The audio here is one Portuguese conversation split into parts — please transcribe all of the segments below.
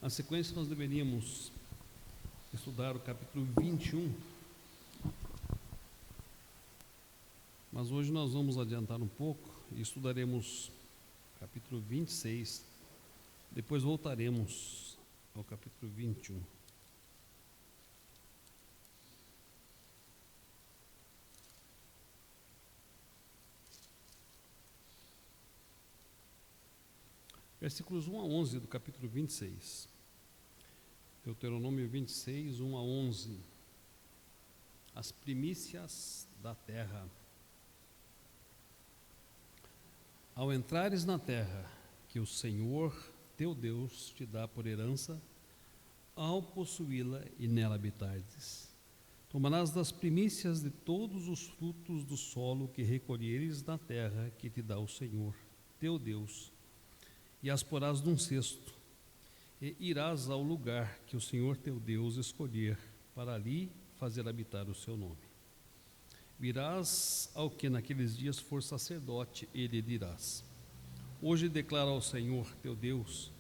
Na sequência, nós deveríamos estudar o capítulo 21, mas hoje nós vamos adiantar um pouco e estudaremos o capítulo 26, depois voltaremos ao capítulo 21. Versículos 1 a 11 do capítulo 26. Deuteronômio 26, 1 a 11. As primícias da terra. Ao entrares na terra que o Senhor teu Deus te dá por herança, ao possuí-la e nela habitares, tomarás das primícias de todos os frutos do solo que recolheres na terra que te dá o Senhor teu Deus, e as porás num cesto, e irás ao lugar que o Senhor teu Deus escolher, para ali fazer habitar o seu nome. Virás ao que naqueles dias for sacerdote, e lhe dirás: hoje declara ao Senhor teu Deus,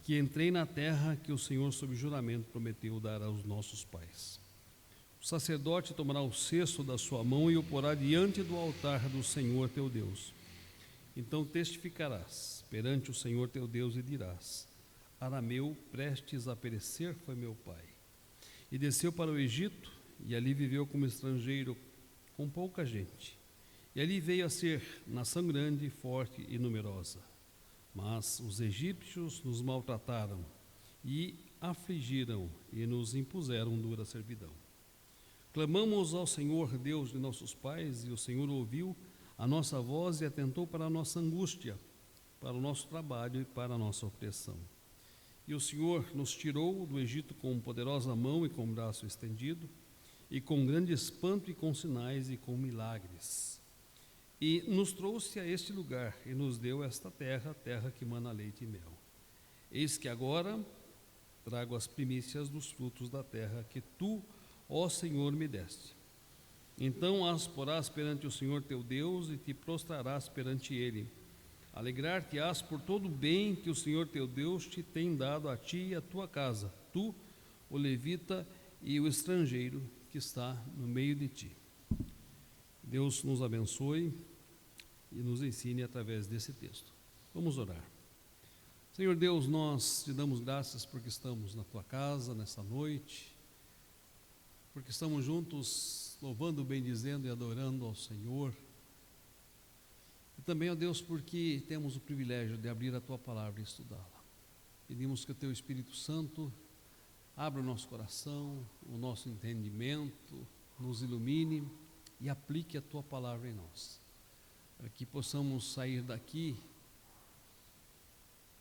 que entrei na terra que o Senhor sob juramento prometeu dar aos nossos pais. O sacerdote tomará o cesto da sua mão e o porá diante do altar do Senhor teu Deus. Então testificarás perante o Senhor teu Deus e dirás: Arameu, prestes a perecer, foi meu pai. E desceu para o Egito, e ali viveu como estrangeiro, com pouca gente. E ali veio a ser nação grande, forte e numerosa. Mas os egípcios nos maltrataram, e afligiram, e nos impuseram dura servidão. Clamamos ao Senhor, Deus de nossos pais, e o Senhor ouviu a nossa voz e atentou para a nossa angústia, para o nosso trabalho e para a nossa opressão. E o Senhor nos tirou do Egito com poderosa mão e com braço estendido, e com grande espanto e com sinais e com milagres. E nos trouxe a este lugar e nos deu esta terra, terra que mana leite e mel. Eis que agora trago as primícias dos frutos da terra que tu, ó Senhor, me deste. Então as porás perante o Senhor teu Deus e te prostrarás perante ele. Alegrar-te-ás por todo o bem que o Senhor teu Deus te tem dado a ti e a tua casa, tu, o levita e o estrangeiro que está no meio de ti. Deus nos abençoe e nos ensine através desse texto. Vamos orar. Senhor Deus, nós te damos graças porque estamos na tua casa nessa noite, porque estamos juntos louvando, bendizendo e adorando ao Senhor. E também, ó Deus, porque temos o privilégio de abrir a tua palavra e estudá-la. Pedimos que o teu Espírito Santo abra o nosso coração, o nosso entendimento, nos ilumine e aplique a tua palavra em nós, para que possamos sair daqui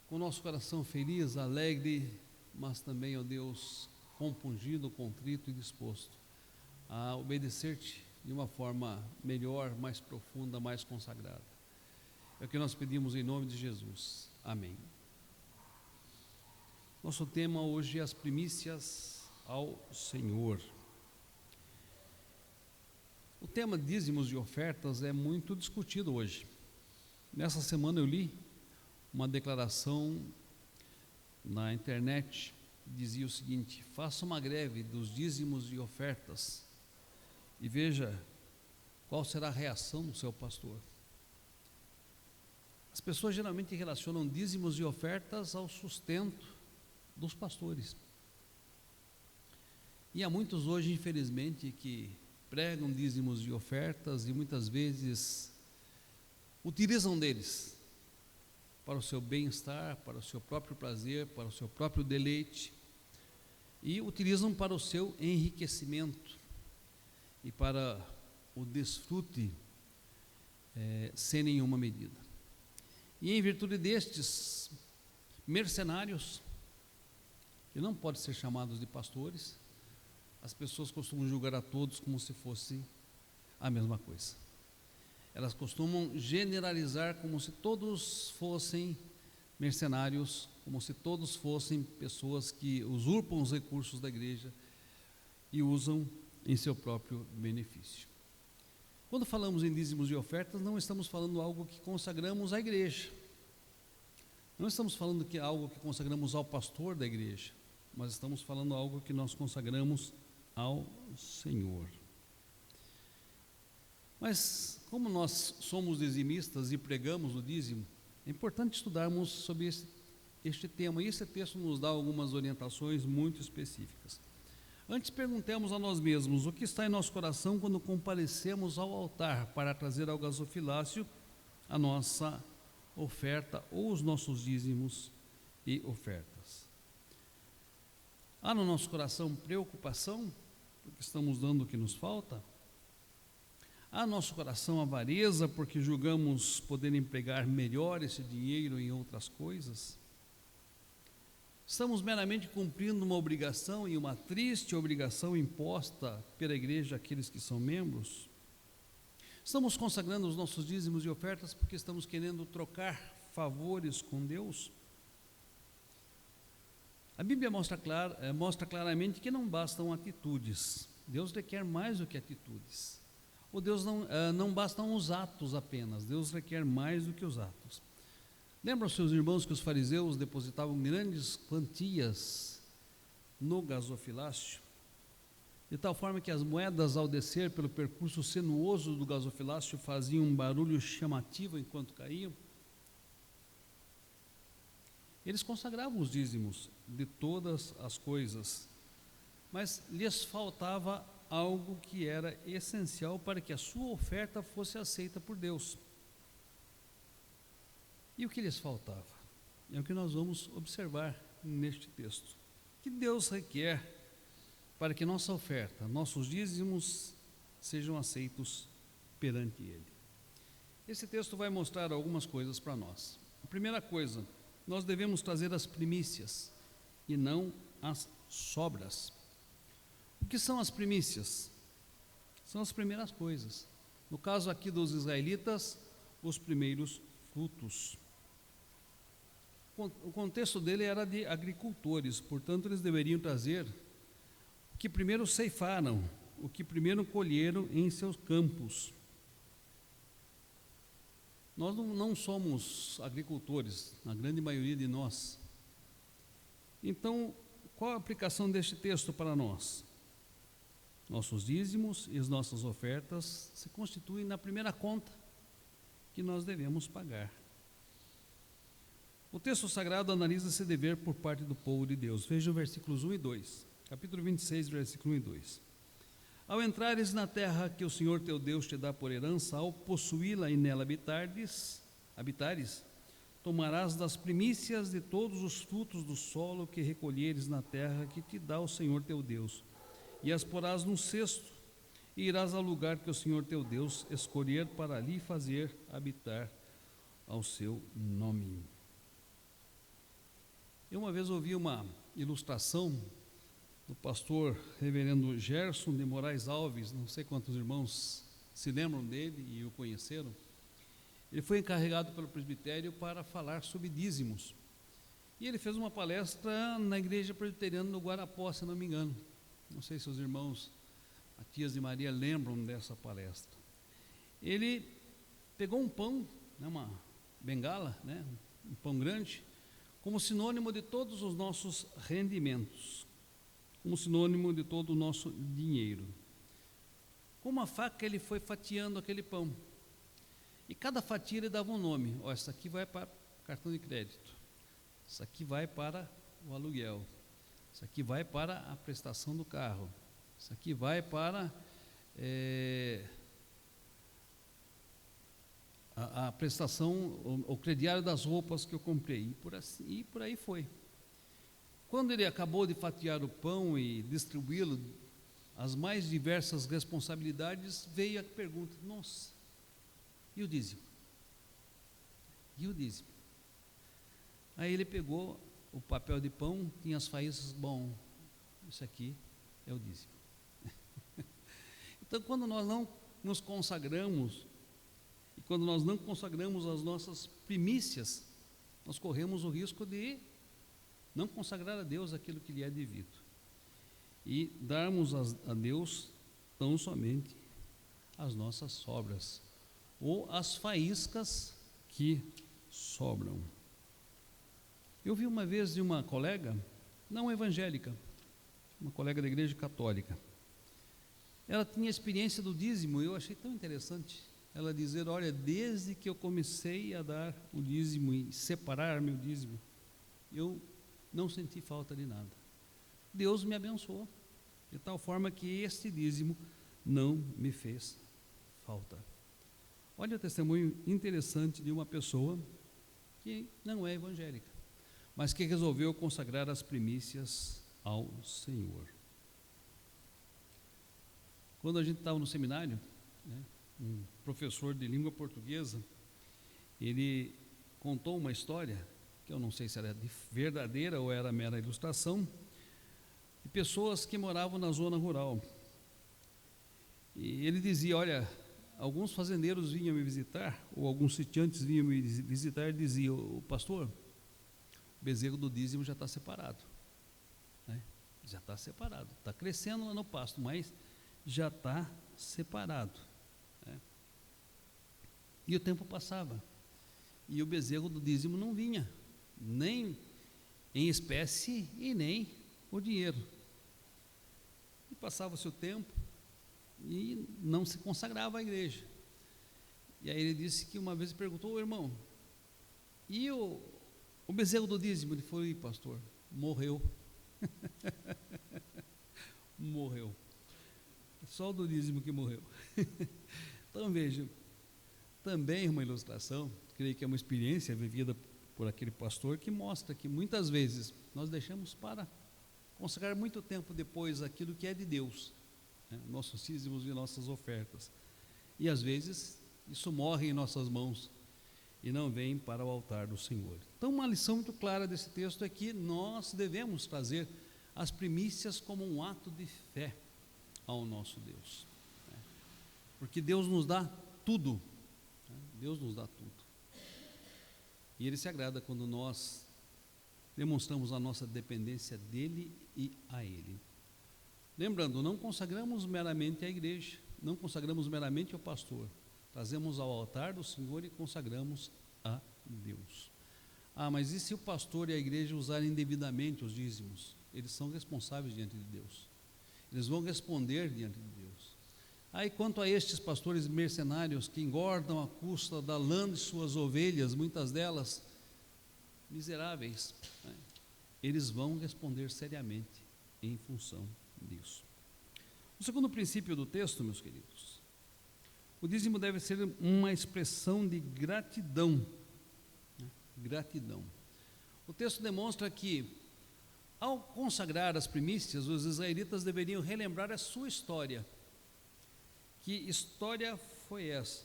com o nosso coração feliz, alegre, mas também, ó Deus, compungido, contrito e disposto a obedecer-te de uma forma melhor, mais profunda, mais consagrada. É o que nós pedimos em nome de Jesus. Amém. Nosso tema hoje é as primícias ao Senhor. O tema dízimos e ofertas é muito discutido hoje. Nessa semana eu li uma declaração na internet, dizia o seguinte: faça uma greve dos dízimos e ofertas e veja qual será a reação do seu pastor. As pessoas geralmente relacionam dízimos e ofertas ao sustento dos pastores. E há muitos hoje, infelizmente, que pregam dízimos e ofertas e muitas vezes utilizam deles para o seu bem-estar, para o seu próprio prazer, para o seu próprio deleite, e utilizam para o seu enriquecimento e para o desfrute sem nenhuma medida. E em virtude destes mercenários, que não podem ser chamados de pastores, as pessoas costumam julgar a todos como se fosse a mesma coisa. Elas costumam generalizar como se todos fossem mercenários, como se todos fossem pessoas que usurpam os recursos da igreja e usam em seu próprio benefício. Quando falamos em dízimos e ofertas, não estamos falando algo que consagramos à igreja. Não estamos falando que é algo que consagramos ao pastor da igreja, mas estamos falando algo que nós consagramos ao Senhor. Mas como nós somos dizimistas e pregamos o dízimo, é importante estudarmos sobre este tema, e esse texto nos dá algumas orientações muito específicas. Antes, perguntemos a nós mesmos o que está em nosso coração quando comparecemos ao altar para trazer ao gasofilácio a nossa oferta ou os nossos dízimos e ofertas. Há no nosso coração preocupação, porque estamos dando o que nos falta? Há no nosso coração avareza, porque julgamos poder empregar melhor esse dinheiro em outras coisas? Estamos meramente cumprindo uma obrigação, e uma triste obrigação imposta pela igreja àqueles que são membros? Estamos consagrando os nossos dízimos e ofertas porque estamos querendo trocar favores com Deus? A Bíblia mostra claramente que não bastam atitudes. Deus requer mais do que atitudes. Ou Deus não bastam os atos apenas, Deus requer mais do que os atos. Lembram seus irmãos que os fariseus depositavam grandes quantias no gasofilácio? De tal forma que as moedas, ao descer pelo percurso sinuoso do gasofilácio, faziam um barulho chamativo enquanto caíam. Eles consagravam os dízimos de todas as coisas, mas lhes faltava algo que era essencial para que a sua oferta fosse aceita por Deus. E o que lhes faltava? É o que nós vamos observar neste texto. Que Deus requer para que nossa oferta, nossos dízimos sejam aceitos perante Ele. Esse texto vai mostrar algumas coisas para nós. A primeira coisa, nós devemos trazer as primícias e não as sobras. O que são as primícias? São as primeiras coisas. No caso aqui dos israelitas, os primeiros frutos. O contexto dele era de agricultores, portanto eles deveriam trazer o que primeiro ceifaram, o que primeiro colheram em seus campos. Nós não somos agricultores, a grande maioria de nós. Então, qual a aplicação deste texto para nós? Nossos dízimos e as nossas ofertas se constituem na primeira conta que nós devemos pagar. O texto sagrado analisa esse dever por parte do povo de Deus. Veja os versículos 1 e 2, capítulo 26, versículo 1 e 2. Ao entrares na terra que o Senhor teu Deus te dá por herança, ao possuí-la e nela habitares, tomarás das primícias de todos os frutos do solo que recolheres na terra que te dá o Senhor teu Deus, e as porás num cesto, e irás ao lugar que o Senhor teu Deus escolher para ali fazer habitar ao seu nome. Eu uma vez ouvi uma ilustração do pastor reverendo Gerson de Moraes Alves, não sei quantos irmãos se lembram dele e o conheceram. Ele foi encarregado pelo presbitério para falar sobre dízimos, e ele fez uma palestra na igreja presbiteriana no Guarapó, se não me engano. Não sei se os irmãos Matias e Maria lembram dessa palestra. Ele pegou um pão, uma bengala, um pão grande, como sinônimo de todos os nossos rendimentos, como sinônimo de todo o nosso dinheiro. Com uma faca ele foi fatiando aquele pão, e cada fatia ele dava um nome. Essa aqui vai para cartão de crédito, essa aqui vai para o aluguel, isso aqui vai para a prestação do carro, isso aqui vai para a prestação, o crediário das roupas que eu comprei, e por aí foi. Quando ele acabou de fatiar o pão e distribuí-lo, as mais diversas responsabilidades, veio a pergunta: nossa, e o dízimo? E o dízimo? Aí ele pegou o papel de pão, tinha as faíscas, bom, isso aqui é o dízimo. Então, quando nós não nos consagramos, e quando nós não consagramos as nossas primícias, nós corremos o risco de não consagrar a Deus aquilo que lhe é devido, e darmos a Deus tão somente as nossas sobras, ou as faíscas que sobram. Eu vi uma vez de uma colega, não evangélica, uma colega da igreja católica. Ela tinha experiência do dízimo, e eu achei tão interessante ela dizer: olha, desde que eu comecei a dar o dízimo e separar meu dízimo, eu não senti falta de nada. Deus me abençoou, de tal forma que este dízimo não me fez falta. Olha o testemunho interessante de uma pessoa que não é evangélica, mas que resolveu consagrar as primícias ao Senhor. Quando a gente estava no seminário, um professor de língua portuguesa, ele contou uma história, que eu não sei se era verdadeira ou era mera ilustração, de pessoas que moravam na zona rural. E ele dizia: olha, alguns fazendeiros vinham me visitar, ou alguns sitiantes vinham me visitar, e diziam: o pastor, o bezerro do dízimo já está separado, já está separado, está crescendo lá no pasto, mas já está separado. E o tempo passava, e o bezerro do dízimo não vinha, nem em espécie e nem o dinheiro. E passava-se o tempo e não se consagrava à igreja. E aí ele disse que uma vez perguntou: irmão, e o bezerro do dízimo? Ele falou: pastor, morreu. Morreu. Só o do dízimo que morreu. Então veja, também uma ilustração, creio que é uma experiência vivida por aquele pastor, que mostra que muitas vezes nós deixamos para consagrar muito tempo depois aquilo que é de Deus, nossos dízimos e nossas ofertas, e às vezes isso morre em nossas mãos e não vem para o altar do Senhor. Então uma lição muito clara desse texto é que nós devemos trazer as primícias como um ato de fé ao nosso Deus, porque Deus nos dá tudo, Deus nos dá tudo, e Ele se agrada quando nós demonstramos a nossa dependência dEle e a Ele. Lembrando, não consagramos meramente à igreja, não consagramos meramente ao pastor, trazemos ao altar do Senhor e consagramos a Deus. Mas e se o pastor e a igreja usarem indevidamente os dízimos? Eles são responsáveis diante de Deus, eles vão responder diante de Deus. E quanto a estes pastores mercenários que engordam à custa da lã de suas ovelhas, muitas delas miseráveis, eles vão responder seriamente em função disso. O segundo princípio do texto, meus queridos, o dízimo deve ser uma expressão de gratidão. Gratidão. O texto demonstra que, ao consagrar as primícias, os israelitas deveriam relembrar a sua história. Que história foi essa?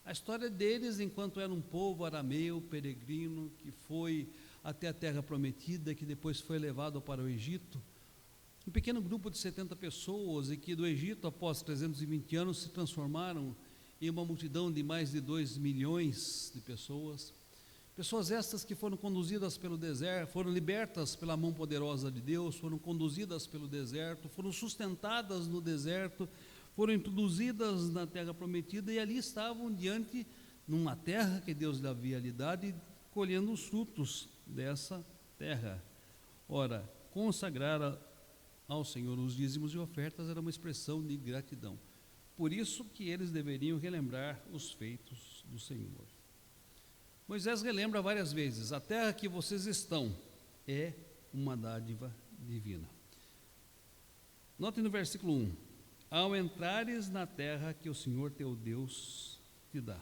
A história deles enquanto era um povo arameu, peregrino, que foi até a terra prometida, que depois foi levado para o Egito. Um pequeno grupo de 70 pessoas, e que do Egito, após 320 anos, se transformaram em uma multidão de mais de 2 milhões de pessoas. Pessoas estas que foram conduzidas pelo deserto, foram libertas pela mão poderosa de Deus, foram conduzidas pelo deserto, foram sustentadas no deserto, foram introduzidas na terra prometida, e ali estavam diante, numa terra que Deus havia lhe dado, e colhendo os frutos dessa terra. Ora, consagrar ao Senhor os dízimos e ofertas era uma expressão de gratidão. Por isso que eles deveriam relembrar os feitos do Senhor. Moisés relembra várias vezes: a terra que vocês estão é uma dádiva divina. Note no versículo 1: ao entrares na terra que o Senhor teu Deus te dá.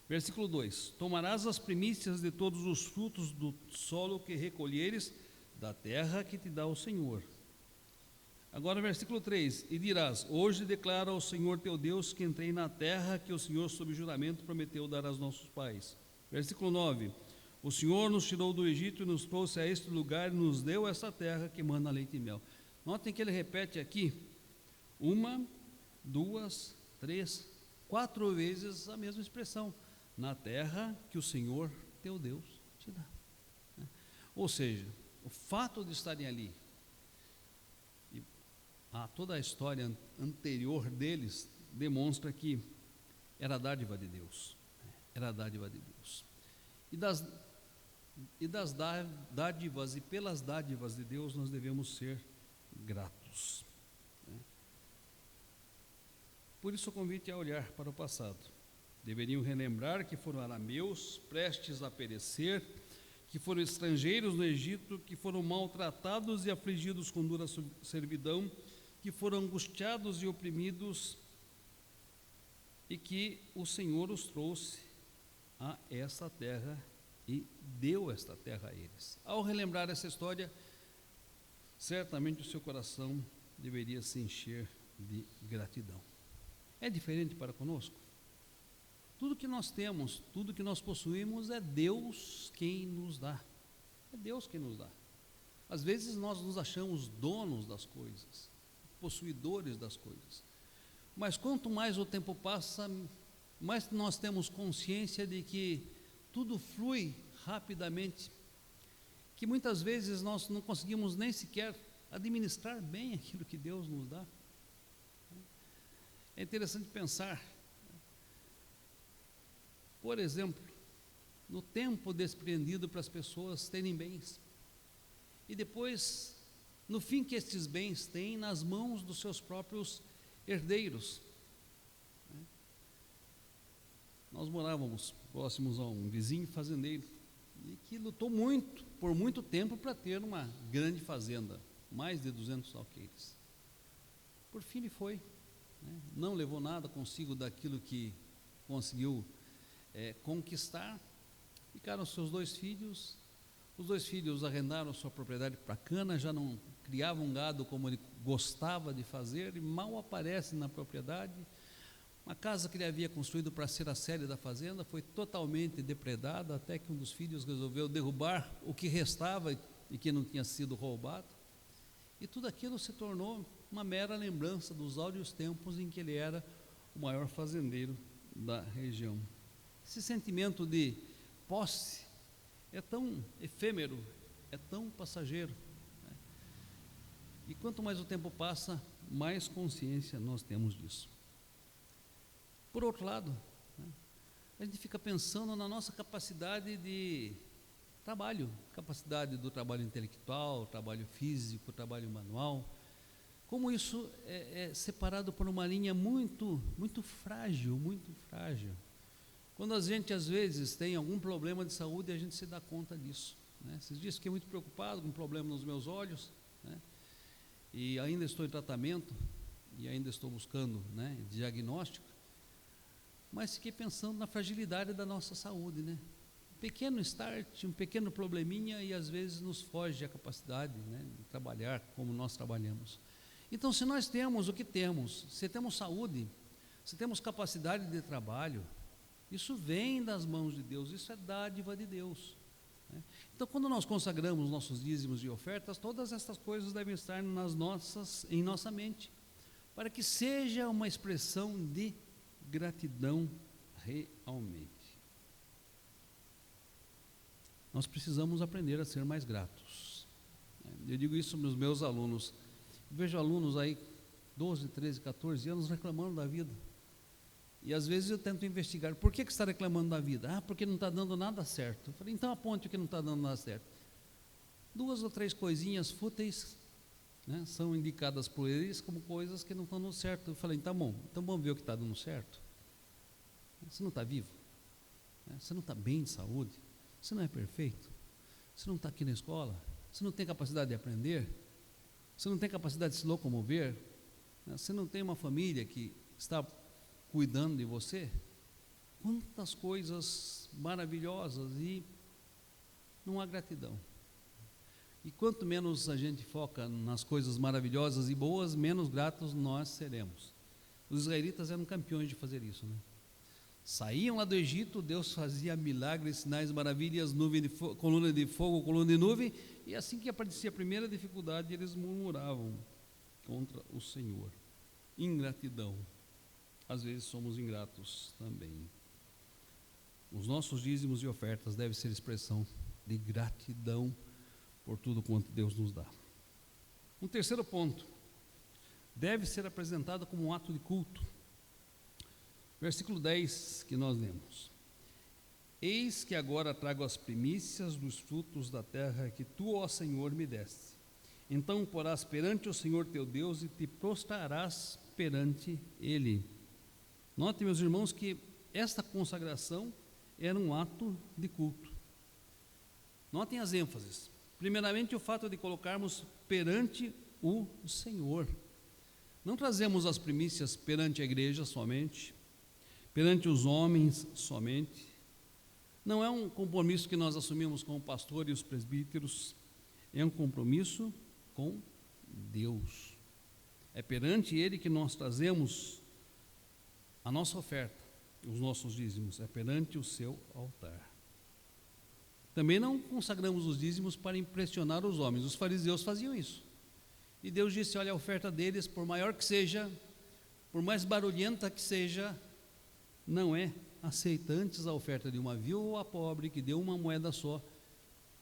Versículo 2: tomarás as primícias de todos os frutos do solo que recolheres da terra que te dá o Senhor. Agora versículo 3: e dirás: hoje declara ao Senhor teu Deus que entrei na terra que o Senhor sob juramento prometeu dar aos nossos pais. Versículo 9: o Senhor nos tirou do Egito e nos trouxe a este lugar e nos deu essa terra que mana leite e mel. Notem que ele repete aqui 1, 2, 3, 4 vezes a mesma expressão: na terra que o Senhor teu Deus te dá. Ou seja, o fato de estarem ali, e toda a história anterior deles demonstra que era a dádiva de Deus, era a dádiva de Deus. E E das dádivas e pelas dádivas de Deus nós devemos ser gratos. Por isso o convite é olhar para o passado. Deveriam relembrar que foram arameus, prestes a perecer, que foram estrangeiros no Egito, que foram maltratados e afligidos com dura servidão, que foram angustiados e oprimidos, e que o Senhor os trouxe a esta terra e deu esta terra a eles. Ao relembrar essa história, certamente o seu coração deveria se encher de gratidão. É diferente para conosco? Tudo que nós temos, tudo que nós possuímos é Deus quem nos dá. É Deus quem nos dá. Às vezes nós nos achamos donos das coisas, possuidores das coisas. Mas quanto mais o tempo passa, mais nós temos consciência de que tudo flui rapidamente, que muitas vezes nós não conseguimos nem sequer administrar bem aquilo que Deus nos dá. É interessante pensar, por exemplo, no tempo despreendido para as pessoas terem bens, e depois, no fim que estes bens têm nas mãos dos seus próprios herdeiros. Nós morávamos próximos a um vizinho fazendeiro, e que lutou muito, por muito tempo, para ter uma grande fazenda, mais de 200 alqueires. Por fim ele foi, não levou nada consigo daquilo que conseguiu conquistar. Ficaram seus dois filhos. Os dois filhos arrendaram sua propriedade para cana, já não criavam gado como ele gostava de fazer, e mal aparece na propriedade. Uma casa que ele havia construído para ser a sede da fazenda foi totalmente depredada, até que um dos filhos resolveu derrubar o que restava e que não tinha sido roubado. E tudo aquilo se tornou uma mera lembrança dos áureos tempos em que ele era o maior fazendeiro da região. Esse sentimento de posse é tão efêmero, é tão passageiro, e quanto mais o tempo passa, mais consciência nós temos disso. Por outro lado, a gente fica pensando na nossa capacidade de trabalho, capacidade do trabalho intelectual, trabalho físico, trabalho manual, como isso é separado por uma linha muito frágil, muito frágil. Quando a gente às vezes tem algum problema de saúde, a gente se dá conta disso. Esses dias fiquei muito preocupado com um problema nos meus olhos, e ainda estou em tratamento, e ainda estou buscando diagnóstico, mas fiquei pensando na fragilidade da nossa saúde, Um pequeno start, um pequeno probleminha, e às vezes nos foge a capacidade de trabalhar como nós trabalhamos. Então, se nós temos o que temos, se temos saúde, se temos capacidade de trabalho, isso vem das mãos de Deus, isso é dádiva de Deus. Então, quando nós consagramos nossos dízimos e ofertas, todas essas coisas devem estar em nossa mente, para que seja uma expressão de gratidão realmente. Nós precisamos aprender a ser mais gratos. Eu digo isso para os meus alunos. Vejo alunos aí, 12, 13, 14 anos, reclamando da vida. E às vezes eu tento investigar, por que está reclamando da vida? Porque não está dando nada certo. Eu falei, então aponte o que não está dando nada certo. 2 ou 3 coisinhas fúteis, são indicadas por eles como coisas que não estão dando certo. Eu falei, tá bom, então vamos ver o que está dando certo. Você não está vivo? Você não está bem de saúde? Você não é perfeito? Você não está aqui na escola? Você não tem capacidade de aprender? Você não tem capacidade de se locomover? Você não tem uma família que está cuidando de você? Quantas coisas maravilhosas, e não há gratidão. E quanto menos a gente foca nas coisas maravilhosas e boas, menos gratos nós seremos. Os israelitas eram campeões de fazer isso, Saíam lá do Egito, Deus fazia milagres, sinais, maravilhas, coluna de fogo, coluna de nuvem, e assim que aparecia a primeira dificuldade, eles murmuravam contra o Senhor. Ingratidão. Às vezes somos ingratos também. Os nossos dízimos e ofertas devem ser expressão de gratidão por tudo quanto Deus nos dá. Um terceiro ponto, deve ser apresentado como um ato de culto. Versículo 10 que nós lemos: Eis que agora trago as primícias dos frutos da terra que tu, ó Senhor, me deste. Então porás perante o Senhor teu Deus e te prostrarás perante Ele. Note, meus irmãos, que esta consagração era um ato de culto. Notem as ênfases. Primeiramente, o fato de colocarmos perante o Senhor. Não trazemos as primícias perante a igreja somente, perante os homens somente. Não é um compromisso que nós assumimos com o pastor e os presbíteros, é um compromisso com Deus. É perante Ele que nós trazemos a nossa oferta, os nossos dízimos, é perante o seu altar. Também não consagramos os dízimos para impressionar os homens. Os fariseus faziam isso. E Deus disse: olha, a oferta deles, por maior que seja, por mais barulhenta que seja, não é aceita. Antes a oferta de uma viúva pobre que deu uma moeda só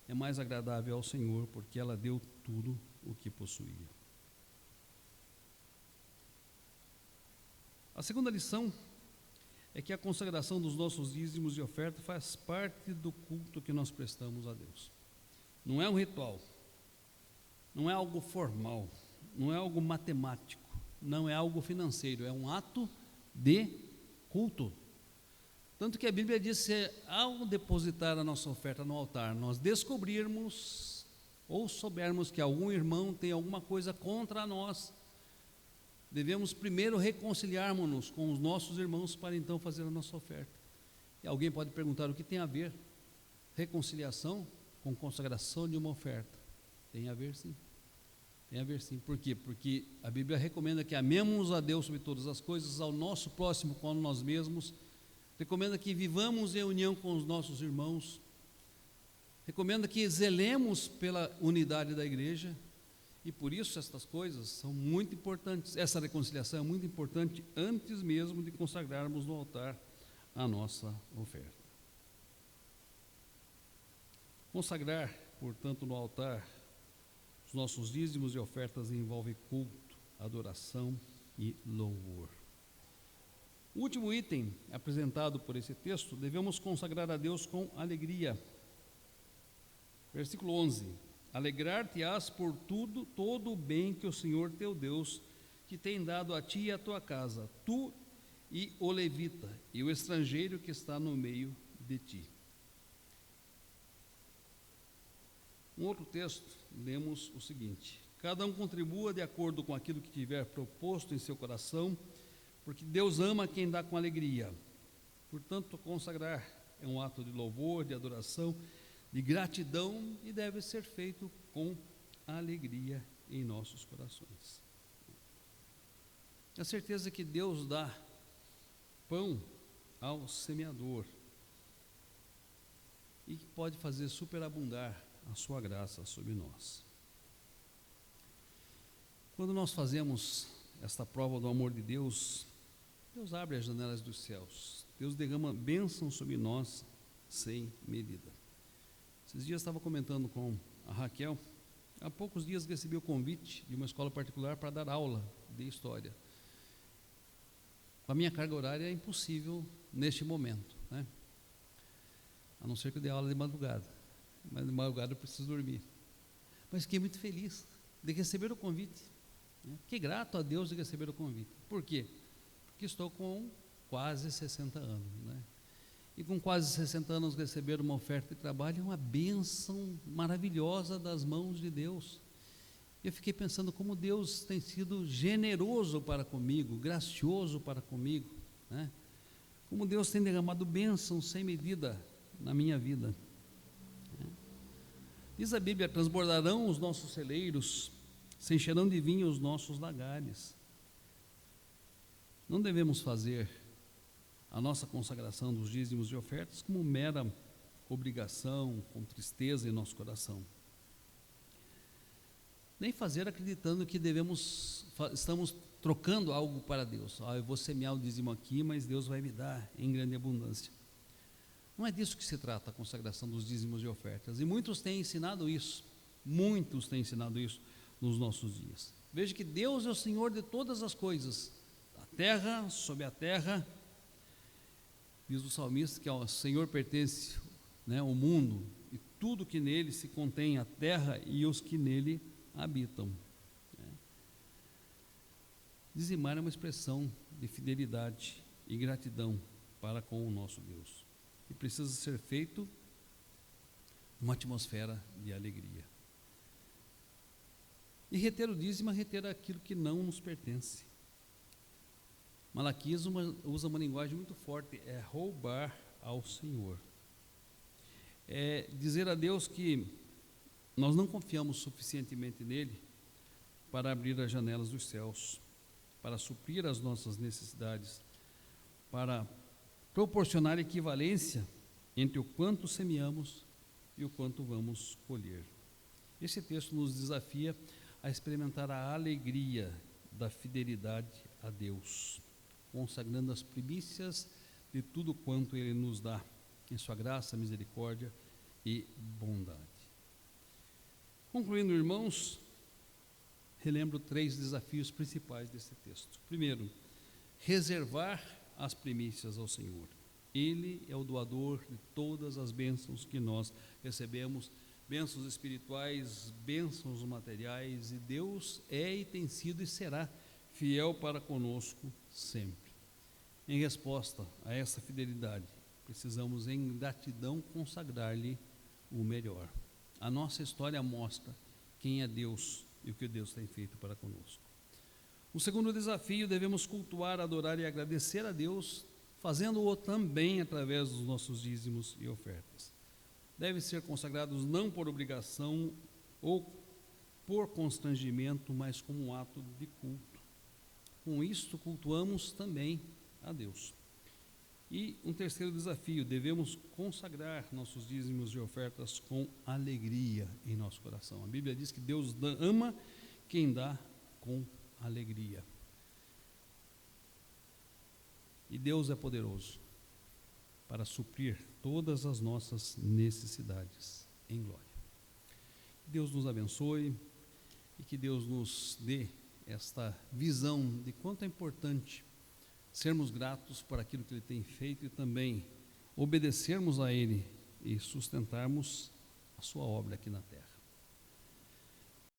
é mais agradável ao Senhor, porque ela deu tudo o que possuía. A segunda lição é que a consagração dos nossos dízimos e ofertas faz parte do culto que nós prestamos a Deus. Não é um ritual, não é algo formal, não é algo matemático, não é algo financeiro, é um ato de culto. Tanto que a Bíblia diz que ao depositar a nossa oferta no altar, nós descobrirmos ou soubermos que algum irmão tem alguma coisa contra nós, devemos primeiro reconciliarmos-nos com os nossos irmãos para então fazer a nossa oferta. E alguém pode perguntar: o que tem a ver reconciliação com consagração de uma oferta? Tem a ver sim. Tem a ver sim. Por quê? Porque a Bíblia recomenda que amemos a Deus sobre todas as coisas, ao nosso próximo como nós mesmos. Recomenda que vivamos em união com os nossos irmãos. Recomenda que zelemos pela unidade da igreja. E por isso estas coisas são muito importantes. Essa reconciliação é muito importante antes mesmo de consagrarmos no altar a nossa oferta. Consagrar, portanto, no altar os nossos dízimos e ofertas envolve culto, adoração e louvor. O último item apresentado por esse texto: devemos consagrar a Deus com alegria. Versículo 11: alegrar-te-ás por todo o bem que o Senhor teu Deus te tem dado a ti e a tua casa, tu e o levita, e o estrangeiro que está no meio de ti. Um outro texto, lemos o seguinte: cada um contribua de acordo com aquilo que tiver proposto em seu coração, porque Deus ama quem dá com alegria. Portanto, consagrar é um ato de louvor, de adoração, de gratidão, e deve ser feito com alegria em nossos corações. A certeza que Deus dá pão ao semeador e que pode fazer superabundar a sua graça sobre nós. Quando nós fazemos esta prova do amor de Deus, Deus abre as janelas dos céus, Deus derrama bênção sobre nós sem medida. Esses dias eu estava comentando com a Raquel, há poucos dias recebi o convite de uma escola particular para dar aula de história. Com a minha carga horária é impossível neste momento, né? A não ser que eu dê aula de madrugada, mas de madrugada eu preciso dormir. Mas fiquei muito feliz de receber o convite, né? Fiquei grato a Deus de receber o convite. Por quê? Porque estou com quase 60 anos, né? E com quase 60 anos receber uma oferta de trabalho é uma bênção maravilhosa das mãos de Deus. Eu fiquei pensando como Deus tem sido generoso para comigo, gracioso para comigo, né? Como Deus tem derramado bênçãos sem medida na minha vida, né? Diz a Bíblia: transbordarão os nossos celeiros, se encherão de vinho os nossos lagares. Não devemos fazer a nossa consagração dos dízimos e ofertas como mera obrigação, com tristeza em nosso coração. Nem fazer acreditando que estamos trocando algo para Deus. Eu vou semear o dízimo aqui, mas Deus vai me dar em grande abundância. Não é disso que se trata a consagração dos dízimos e ofertas. E muitos têm ensinado isso nos nossos dias. Veja que Deus é o Senhor de todas as coisas, da terra, sobre a terra, Diz o salmista que ao Senhor pertence, né, o mundo e tudo que nele se contém, a terra e os que nele habitam. Dizimar é uma expressão de fidelidade e gratidão para com o nosso Deus. E precisa ser feito numa atmosfera de alegria. E reter o dízimo é reter aquilo que não nos pertence. Malaquias usa uma linguagem muito forte, é roubar ao Senhor. É dizer a Deus que nós não confiamos suficientemente nele para abrir as janelas dos céus, para suprir as nossas necessidades, para proporcionar equivalência entre o quanto semeamos e o quanto vamos colher. Esse texto nos desafia a experimentar a alegria da fidelidade a Deus, consagrando as primícias de tudo quanto Ele nos dá, em sua graça, misericórdia e bondade. Concluindo, irmãos, relembro 3 desafios principais desse texto. Primeiro, reservar as primícias ao Senhor. Ele é o doador de todas as bênçãos que nós recebemos, bênçãos espirituais, bênçãos materiais, e Deus é e tem sido e será fiel para conosco sempre. Em resposta a essa fidelidade, precisamos em gratidão consagrar-lhe o melhor. A nossa história mostra quem é Deus e o que Deus tem feito para conosco. O segundo desafio, devemos cultuar, adorar e agradecer a Deus, fazendo-o também através dos nossos dízimos e ofertas. Devem ser consagrados não por obrigação ou por constrangimento, mas como um ato de culto. Com isto, cultuamos também a Deus. E um terceiro desafio, devemos consagrar nossos dízimos e ofertas com alegria em nosso coração. A Bíblia diz que Deus ama quem dá com alegria. E Deus é poderoso para suprir todas as nossas necessidades em glória. Que Deus nos abençoe e que Deus nos dê esta visão de quanto é importante sermos gratos por aquilo que Ele tem feito e também obedecermos a Ele e sustentarmos a sua obra aqui na terra.